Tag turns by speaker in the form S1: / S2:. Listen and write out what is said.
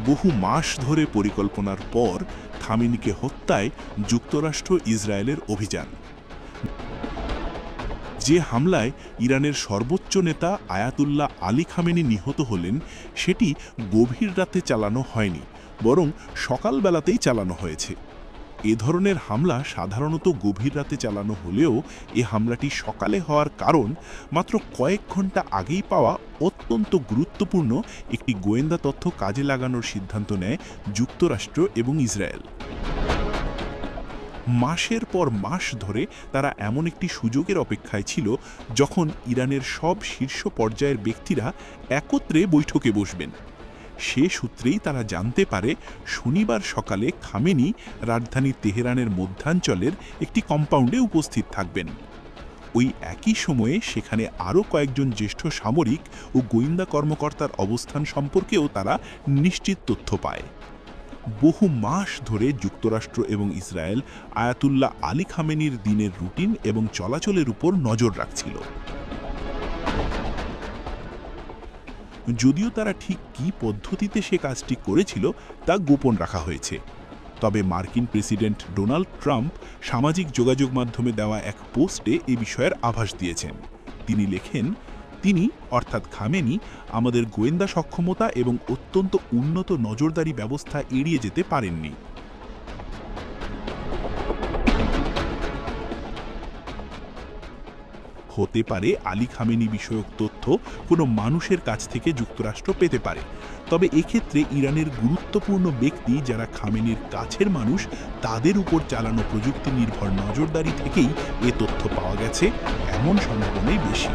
S1: বহু মাস ধরে পরিকল্পনার পর খামেনিকে হত্যায় যুক্তরাষ্ট্র ইসরায়েলের অভিযান। যে হামলায় ইরানের সর্বোচ্চ নেতা আয়াতুল্লাহ আলী খামেনি নিহত হলেন, সেটি গভীর রাতে চালানো হয়নি, বরং সকালবেলাতেই চালানো হয়েছে। এ ধরনের হামলা সাধারণত গভীর রাতে চালানো হলেও এ হামলাটি সকালে হওয়ার কারণ মাত্র কয়েক ঘন্টা আগেই পাওয়া অত্যন্ত গুরুত্বপূর্ণ একটি গোয়েন্দা তথ্য কাজে লাগানোর সিদ্ধান্ত নেয় যুক্তরাষ্ট্র এবং ইসরায়েল। মাসের পর মাস ধরে তারা এমন একটি সুযোগের অপেক্ষায় ছিল যখন ইরানের সব শীর্ষ পর্যায়ের ব্যক্তিরা একত্রে বৈঠকে বসবেন। সে সূত্রেই তারা জানতে পারে শনিবার সকালে খামেনি রাজধানী তেহরানের মধ্যাঞ্চলের একটি কম্পাউন্ডে উপস্থিত থাকবেন। ওই একই সময়ে সেখানে আরও কয়েকজন জ্যেষ্ঠ সামরিক ও গোয়েন্দা কর্মকর্তার অবস্থান সম্পর্কেও তারা নিশ্চিত তথ্য পায়। বহু মাস ধরে যুক্তরাষ্ট্র এবং ইসরায়েল আয়াতুল্লাহ আলী খামেনির দিনের রুটিন এবং চলাচলের উপর নজর রাখছিল। যদিও তারা ঠিক কী পদ্ধতিতে সে কাজটি করেছিল তা গোপন রাখা হয়েছে, তবে মার্কিন প্রেসিডেন্ট ডোনাল্ড ট্রাম্প সামাজিক যোগাযোগ মাধ্যমে দেওয়া এক পোস্টে এ বিষয়ের আভাস দিয়েছেন। তিনি লেখেন, তিনি অর্থাৎ খামেনি আমাদের গোয়েন্দা সক্ষমতা এবং অত্যন্ত উন্নত নজরদারি ব্যবস্থা এড়িয়ে যেতে পারেননি। হতে পারে আলী খামেনি বিষয়ক তথ্য কোনো মানুষের কাছ থেকে যুক্তরাষ্ট্র পেতে পারে, তবে এক্ষেত্রে ইরানের গুরুত্বপূর্ণ ব্যক্তি যারা খামেনির কাছের মানুষ, তাদের উপর চালানো প্রযুক্তি নির্ভর নজরদারি থেকেই এ তথ্য পাওয়া গেছে, এমন সম্ভাবনাই বেশি।